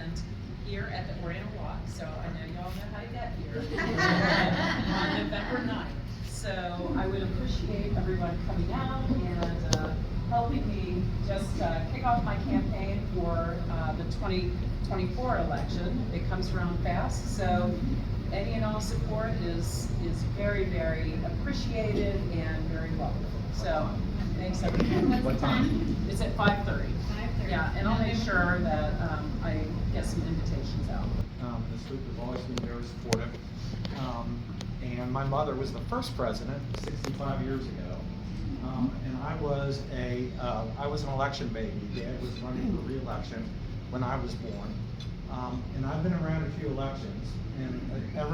attend here at the Oriental Walk, so I know y'all know how to get here on November 9th. So I would appreciate everyone coming out and helping me just kick off my campaign for the 2024 election. It comes around fast, so any and all support is very, very appreciated and very welcome. So thanks everyone. What time? It's at 5:30. 5:30. Yeah, and I'll make sure that I get some invitations out. This group has always been very supportive. And my mother was the first president 65 years ago. And I was an election baby. Dad was running for re-election when I was born. And I've been around a few elections, and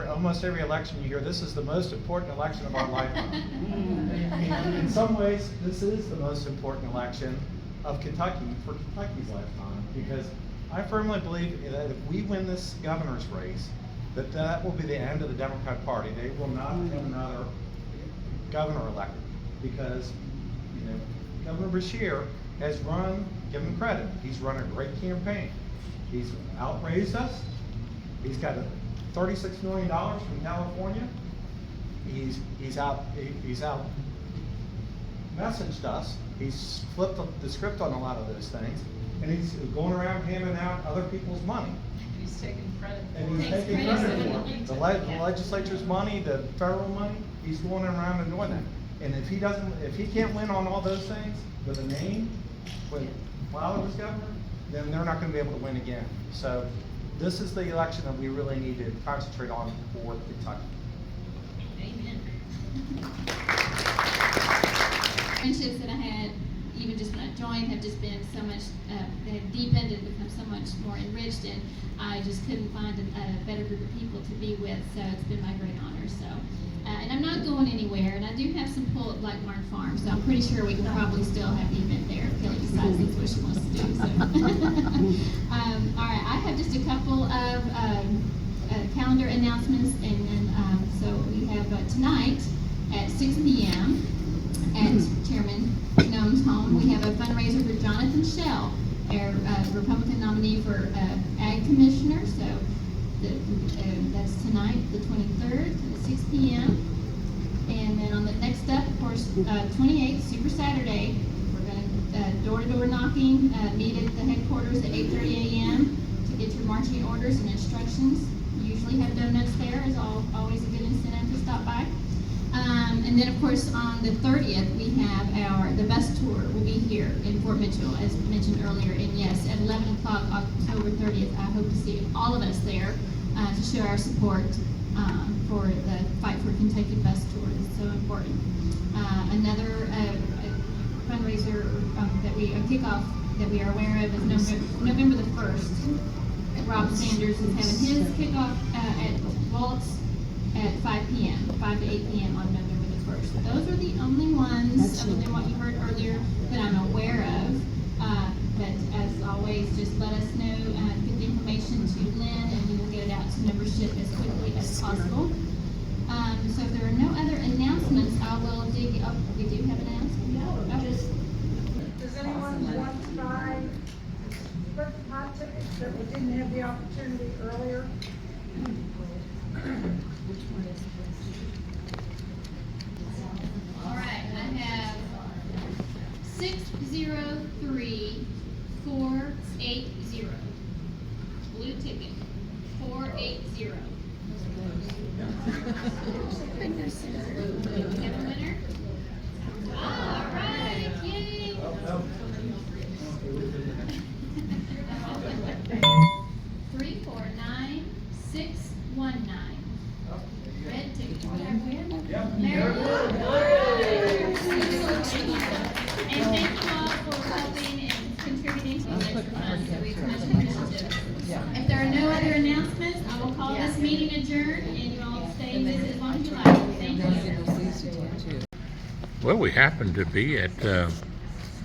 almost every election you hear, this is the most important election of our lifetime. And in some ways, this is the most important election of Kentucky for Kentucky's lifetime, because I firmly believe that if we win this governor's race, that will be the end of the Democrat Party. They will not have another governor elected, because Governor Beshear has run, give him credit, he's run a great campaign. He's outraised us. He's got $36 million from California. He's out messaged us. He's flipped the script on a lot of those things, and he's going around handing out other people's money. He's taking credit. And he's taking credit for it. The legislature's money, the federal money, he's going around and doing that. And if he can't win on all those things with a name, while he was governor, then they're not going to be able to win again. So this is the election that we really need to concentrate on for Kentucky. Amen. Friendships that I had, even just when I joined, have just been so much, they have deepened and become so much more enriched, and I just couldn't find a better group of people to be with, so it's been my great honor. So, and I'm not going anywhere, and I do have some pull at Blackburn Farm, so I'm pretty sure we can probably still have the event there if Kelly decides that's what she wants to do. So. All right, I have just a couple of calendar announcements, and so we have tonight at 6 p.m. at Chairman Gnome's home, we have a fundraiser for Jonathan Shell, our Republican nominee for Ag Commissioner. So that's tonight, the 23rd, at 6 p.m. And then on the next up, of course, 28th, Super Saturday, we're going to door-to-door knocking, meet at the headquarters at 8:30 a.m. to get your marching orders and instructions. We usually have donuts there, is always a good incentive to stop by. And then, of course, on the 30th, we have the bus tour will be here in Fort Mitchell, as mentioned earlier. And yes, at 11 o'clock, October 30th, I hope to see all of us there to show our support for the Fight for Kentucky bus tour. It's so important. Another fundraiser a kickoff that we are aware of is November the 1st. Rob Sanders is having his kickoff at Waltz at 5 p.m., 5 to 8 p.m. on November the 1st. Those are the only ones, other than what you heard earlier, that I'm aware of. But as always, just let us know, get the information to Lynn, and we will get it out to membership as quickly as possible. So if there are no other announcements, I will dig up. We do have an announcement. Does anyone want to buy hot tickets that we didn't have the opportunity earlier? All right, I have 603480. Blue ticket 480. We have a winner? All right, yay! 349619. Red ticket. And thank you all for helping and contributing to the extra funds that we've much appreciative. If there are no other announcements, I will call this meeting adjourned, and you all stay and visit as long as you like. Thank you. Well, we happened to be at the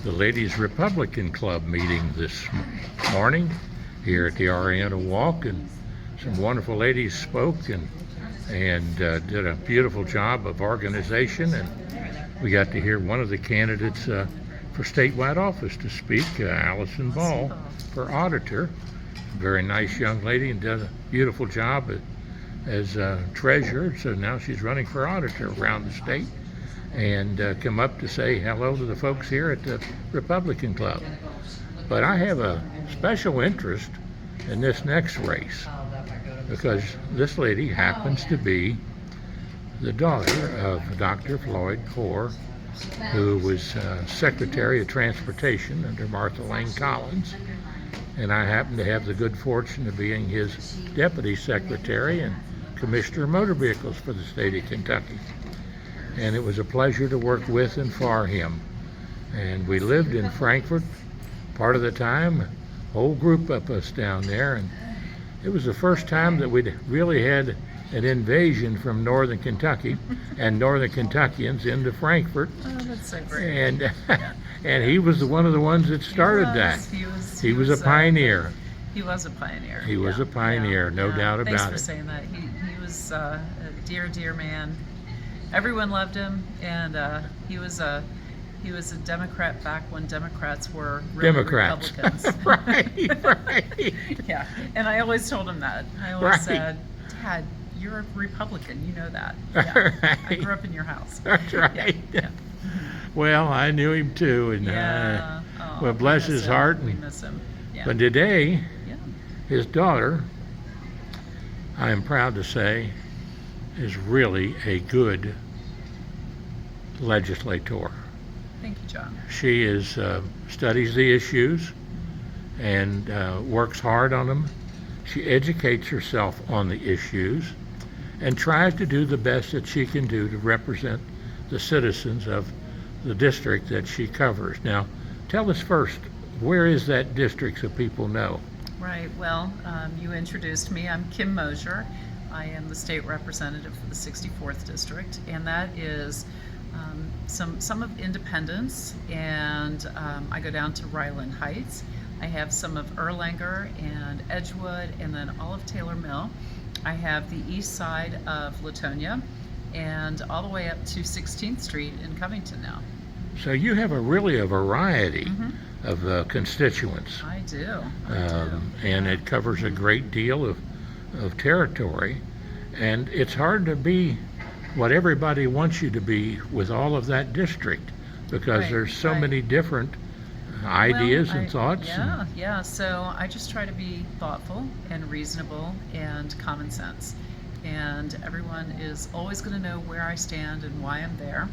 Ladies Republican Club meeting this morning here at the Oriental Walk, and some wonderful ladies spoke and did a beautiful job of organization, and we got to hear one of the candidates for statewide office to speak, Allison Ball, for auditor, very nice young lady and does a beautiful job as treasurer. So now she's running for auditor around the state, and come up to say hello to the folks here at the Republican Club. But I have a special interest in this next race because this lady happens to be the daughter of Dr. Floyd Poore, who was Secretary of Transportation under Martha Lane Collins, and I happen to have the good fortune of being his Deputy Secretary and Commissioner of Motor Vehicles for the state of Kentucky. And it was a pleasure to work with and for him. And we lived in Frankfort part of the time, a whole group of us down there, and it was the first time that we'd really had an invasion from northern Kentucky and northern Kentuckians into Frankfort. Oh, that's so great. And and he was one of the ones that started that. He was a pioneer. He was a pioneer. He was a pioneer, no doubt about it. Thanks for saying that. He was a dear man. Everyone loved him, and he was a Democrat back when Democrats were really Democrats. Republicans. Right. Yeah, and I always told him that. I always said, Dad, you're a Republican, you know that. Yeah. Right. I grew up in your house. That's right. Yeah. Well, I knew him too, and Yeah. Oh, well, bless we miss his him. heart. We miss him. Yeah. But today, Yeah. his daughter, I am proud to say, is really a good legislator. Thank you, John. She is studies the issues and works hard on them. She educates herself on the issues and tries to do the best that she can do to represent the citizens of the district that she covers. Now, tell us first, where is that district so people know? Right. Well, you introduced me. I'm Kim Moser. I am the state representative for the 64th district, and that is some of Independence, and I go down to Ryland Heights. I have some of Erlanger and Edgewood, and then all of Taylor Mill. I have the east side of Latonia, and all the way up to 16th Street in Covington now. So you have really a variety of constituents. I do. And it covers a great deal of territory, and it's hard to be what everybody wants you to be with all of that district because Right, there's so right. many different ideas and thoughts. Yeah. So I just try to be thoughtful and reasonable and common sense. And everyone is always going to know where I stand and why I'm there.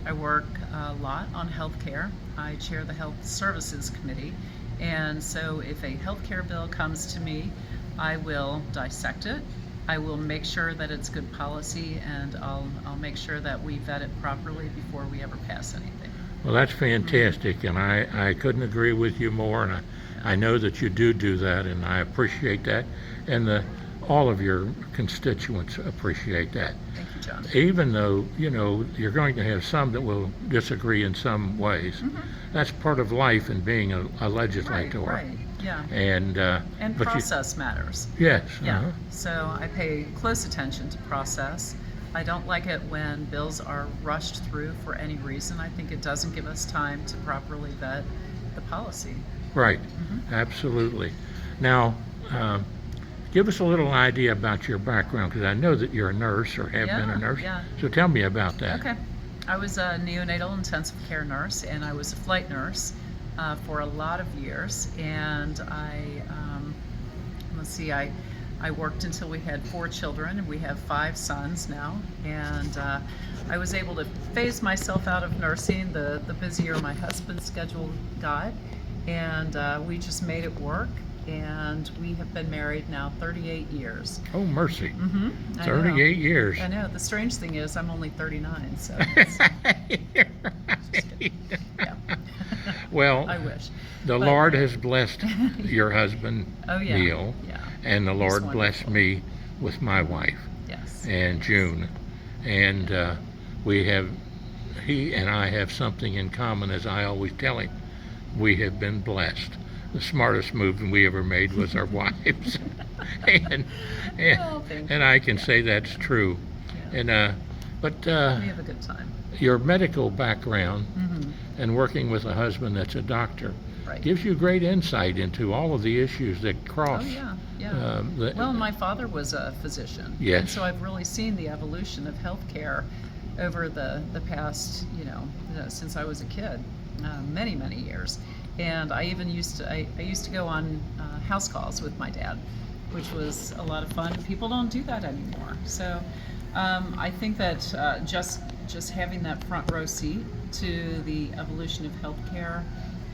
I work a lot on healthcare. I chair the Health Services Committee. And so if a healthcare bill comes to me, I will dissect it. I will make sure that it's good policy, and I'll make sure that we vet it properly before we ever pass anything. Well, that's fantastic, and I couldn't agree with you more, and I know that you do that, and I appreciate that, and all of your constituents appreciate that. Thank you, John. Even though, you're going to have some that will disagree in some ways. That's part of life and being a legislator. Right. Yeah. And but process matters. Yes. Yeah. So I pay close attention to process. I don't like it when bills are rushed through for any reason. I think it doesn't give us time to properly vet the policy. Right. Absolutely. Now, give us a little idea about your background, because I know that you're a nurse or have been a nurse. Yeah. So tell me about that. Okay. I was a neonatal intensive care nurse, and I was a flight nurse for a lot of years. And I worked until we had 4 children, and we have 5 sons now. And I was able to phase myself out of nursing the busier my husband's schedule got. And we just made it work. And we have been married now 38 years. Oh, mercy. I 38 years. I know. The strange thing is I'm only 39, so yeah. Well, I wish. the But- Lord has blessed your husband, Oh, yeah. Neil, Yeah. and the Lord He's blessed wonderful. me with my wife, Yes. and June. And he and I have something in common, as I always tell him. We have been blessed. The smartest move we ever made was our wives. and Oh, thank and I can say that's true. Yeah. And but We have a good time. your medical background Mm-hmm. and working with a husband that's a doctor, Right. gives you great insight into all of the issues that cross. Oh, yeah. Well, my father was a physician. Yes. And so I've really seen the evolution of healthcare over the past, since I was a kid, many, many years. And I even used to go on house calls with my dad, which was a lot of fun. People don't do that anymore. So I think that just having that front row seat to the evolution of healthcare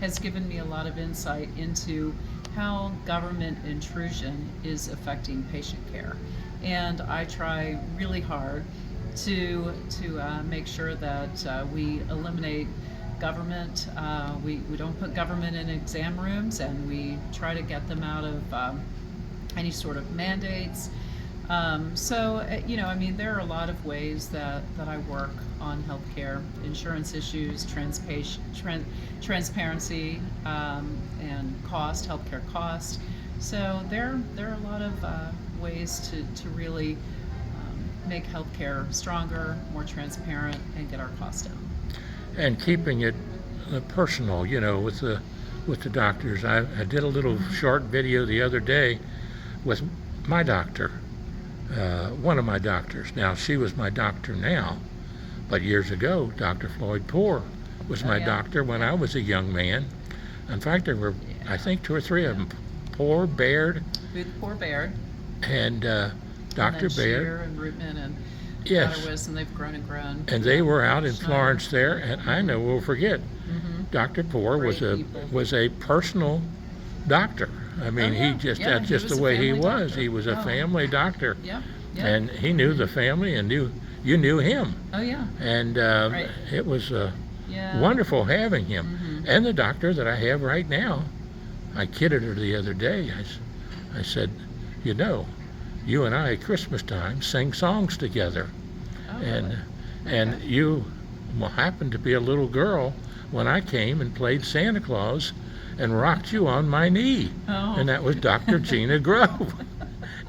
has given me a lot of insight into how government intrusion is affecting patient care. And I try really hard to make sure that we eliminate government. We don't put government in exam rooms, and we try to get them out of any sort of mandates. There are a lot of ways that I work on healthcare, insurance issues, transparency, and cost, healthcare cost. So there are a lot of ways to really make healthcare stronger, more transparent, and get our costs down. And keeping it personal, with the doctors. I did a little short video the other day with my doctor, one of my doctors. Now, she was my doctor now, but years ago, Dr. Floyd Poore was my doctor when I was a young man. In fact, there were, I think, 2 or 3 of them, Poore, Baird. Poore, Baird. And Dr. And Baird. Shear and Rootman and Yes. Butterwist, and they've grown and grown. And they were out in Schneider. Florence there, and I never will forget. Dr. Poore Great was a personal doctor. I mean, yeah. he just Yeah, that's he just was the a way he family was. doctor. He was a Oh. family doctor, Yeah. and he knew the family, and you knew him, Oh, yeah. and Right. it was Yeah. wonderful having him. And the doctor that I have right now, I kidded her the other day. I said, you and I at Christmas time sing songs together. Oh, And really? you happened to be a little girl when I came and played Santa Claus and rocked you on my knee. Oh. And that was Dr. Gina Grove.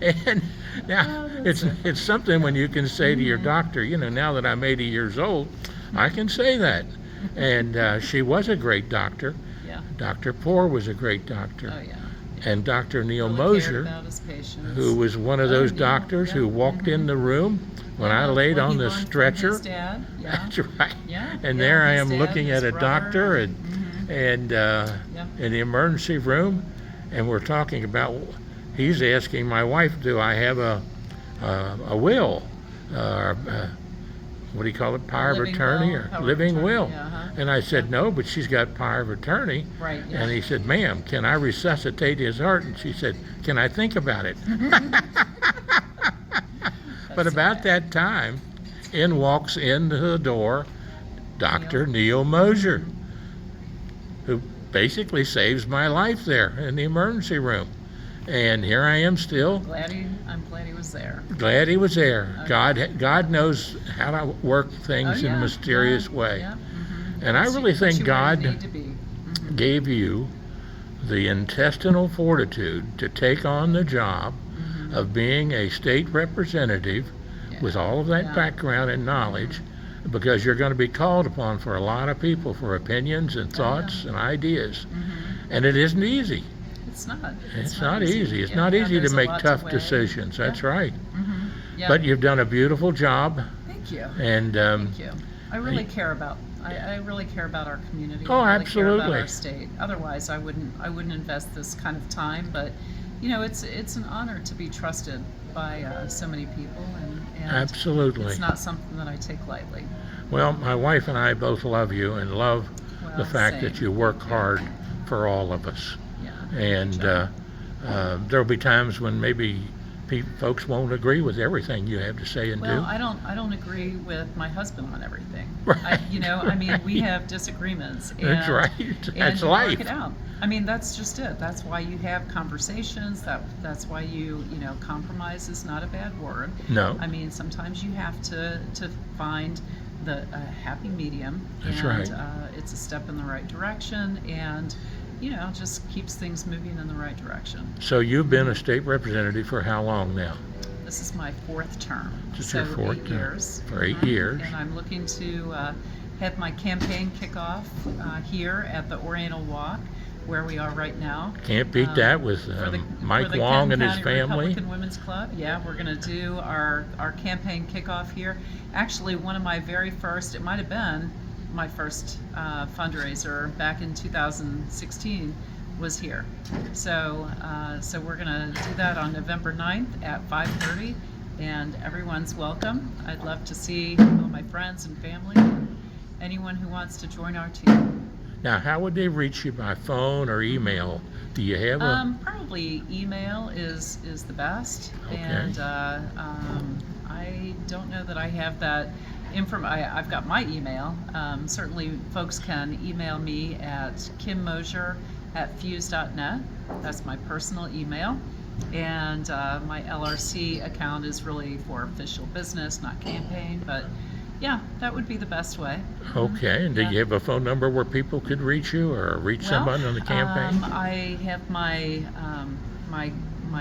And now Oh, it's something when you can say to your doctor, now that I'm 80 years old, I can say that. And she was a great doctor. Yeah. Dr. Poore was a great doctor. Oh, yeah. And Dr. Neil Really cared Moser, about his patients. who was one of those Neil, doctors yeah. who walked in the room when I laid Well, on he the learned from stretcher. his dad. Yeah. That's right. Yeah, And yeah, there I his am dad, looking his at a brother. doctor and in the emergency room, and we're talking about. He's asking my wife, "Do I have a will? What do you call it? Power of Living attorney will, or power of living attorney, will?" yeah, And I said, "No, but she's got power of attorney." Right, yeah. And he said, "Ma'am, can I resuscitate his heart?" And she said, "Can I think about it?" But about that time, in walks into the door Dr. Neil Moser, who basically saves my life there in the emergency room. And here I am still, I'm glad he was there. glad he was there. Okay. God knows how to work things in a mysterious way. Yeah. And I really think Put you where you God need to be. gave you the intestinal fortitude to take on the job of being a state representative with all of that background and knowledge, because you're going to be called upon for a lot of people for opinions and thoughts and ideas. And it isn't easy. It's not. It's not easy. It's not easy to there's a make lot tough weigh. decisions. That's right. Yeah. But you've done a beautiful job. Thank you. And Thank you. I really care about. I really care about our community. Oh, I really care about absolutely. our state. Otherwise, I wouldn't invest this kind of time. But it's an honor to be trusted by so many people, and Absolutely. it's not something that I take lightly. Well, my wife and I both love you and love the Well, fact same. that you work hard for all of us. Yeah. And there'll be times when maybe folks won't agree with everything you have to say and Well, do. I don't agree with my husband on everything. Right. We have disagreements. That's and- right. and That's you life. Work it out. That's just it. That's why you have conversations. That's why compromise is not a bad word. No. Sometimes you have to find the happy medium. That's and, right. It's a step in the right direction, and just keeps things moving in the right direction. So you've been a state representative for how long now? This is my 4th term. This is so your 4th 8 term. years. For 8 years. And I'm looking to have my campaign kick off here at the Oriental Walk where we are right now. Can't beat that with Mike for the Wong Kenton and his County family. Republican Women's Club. Yeah, we're going to do our campaign kickoff here. Actually, one of my very first, it might have been my first fundraiser back in 2016 was here. So we're going to do that on November 9th at 5:30, and everyone's welcome. I'd love to see all my friends and family, and anyone who wants to join our team. Now, how would they reach you, by phone or email? Do you have a? Probably email is the best. Okay. And I don't know that I have that I've got my email. Certainly folks can email me at kimmoser@fuse.net. That's my personal email. And my LRC account is really for official business, not campaign, but yeah, that would be the best way. Okay, and do Yeah. you have a phone number where people could reach you or reach someone on the campaign? I have my my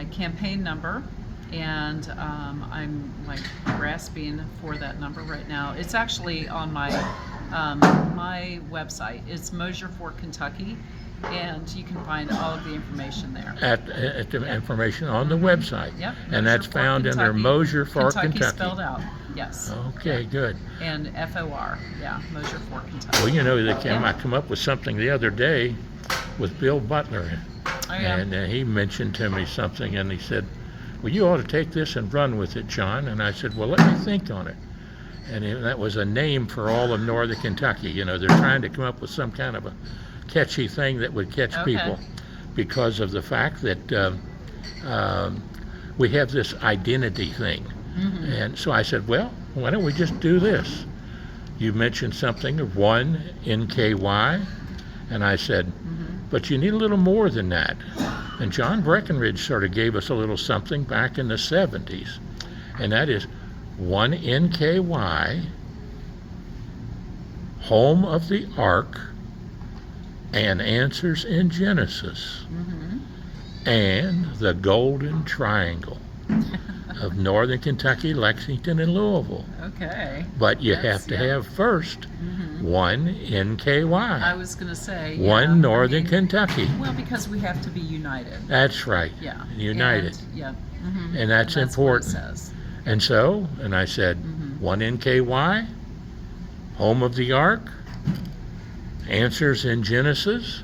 campaign number, and I'm like grasping for that number right now. It's actually on my my website. It's Moser for Kentucky, and you can find all of the information there. At the information on the website. Yep. And that's Moser for found under Kentucky. Moser for Kentucky. spelled out. Yes. Okay, good. And FOR. Yeah, Moser for Kentucky. Well, you know, I Yeah. come up with something the other day with Bill Butler. Oh, yeah. And he mentioned to me something, and he said, well, you ought to take this and run with it, John. And I said, well, let me think on it. And that was a name for all of northern Kentucky. You know, they're trying to come up with some kind of a catchy thing that would catch Okay. people, because of the fact that we have this identity thing. Mm-hmm. And so I said, well, why don't we just do this? You mentioned something of 1 NKY, and I said, but you need a little more than that. And John Breckenridge sort of gave us a little something back in the 70s, and that is 1 NKY, home of the Ark, and answers in Genesis, and the Golden Triangle of northern Kentucky, Lexington, and Louisville. Okay. But you That's- have to yeah. have first 1 NKY, I was going to say. one yeah, northern I mean, Kentucky. Well, because we have to be united. That's right. Yeah. United. And, yeah. And that's What important. it says. And so, and I said, 1 NKY, home of the Ark, answers in Genesis,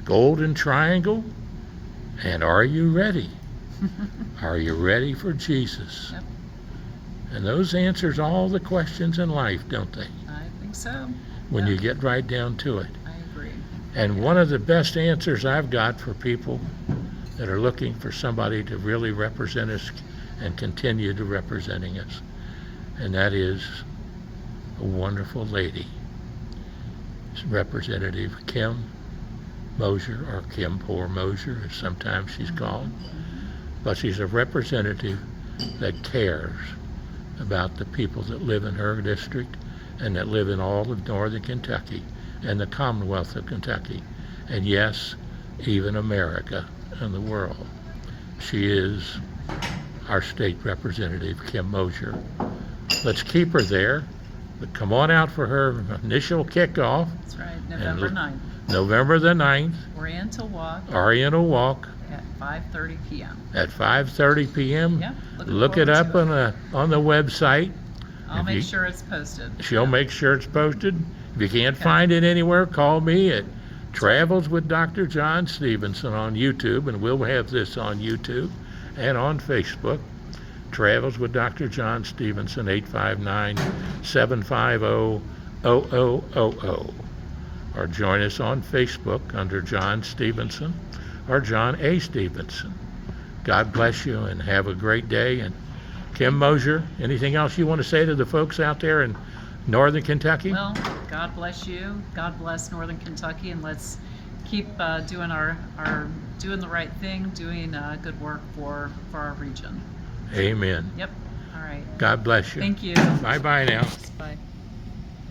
Golden Triangle, and are you ready? Are you ready for Jesus? Yep. And those answers all the questions in life, don't they? I think so. When Yeah. you get right down to it. I agree. And one of the best answers I've got for people that are looking for somebody to really represent us and continue to representing us, and that is a wonderful lady. It's Representative Kim Moser, or Kim Poore Moser, as sometimes she's called. But she's a representative that cares about the people that live in her district and that live in all of northern Kentucky and the Commonwealth of Kentucky, and yes, even America and the world. She is our state representative, Kim Moser. Let's keep her there, but come on out for her initial kickoff, That's right. November 9th. November the 9th, Oriental Walk Oriental Walk at 5:30 p.m. at 5:30 p.m. Yeah, looking Look it forward up to on the website. I'll If make you- sure it's posted. She'll Yeah. make sure it's posted. If you can't Okay. find it anywhere, call me at Travels with Dr. John Stephenson on YouTube, and we'll have this on YouTube and on Facebook. Travels with Dr. John Stephenson, 859-750-0000. Or join us on Facebook under John Stephenson or John A. Stephenson. God bless you and have a great day. And Kim Moser, anything else you want to say to the folks out there in northern Kentucky? Well, God bless you. God bless Northern Kentucky, and let's keep doing doing the right thing, doing good work for our region. Amen. Yep. All right. God bless you. Thank you. Bye-bye now. Bye.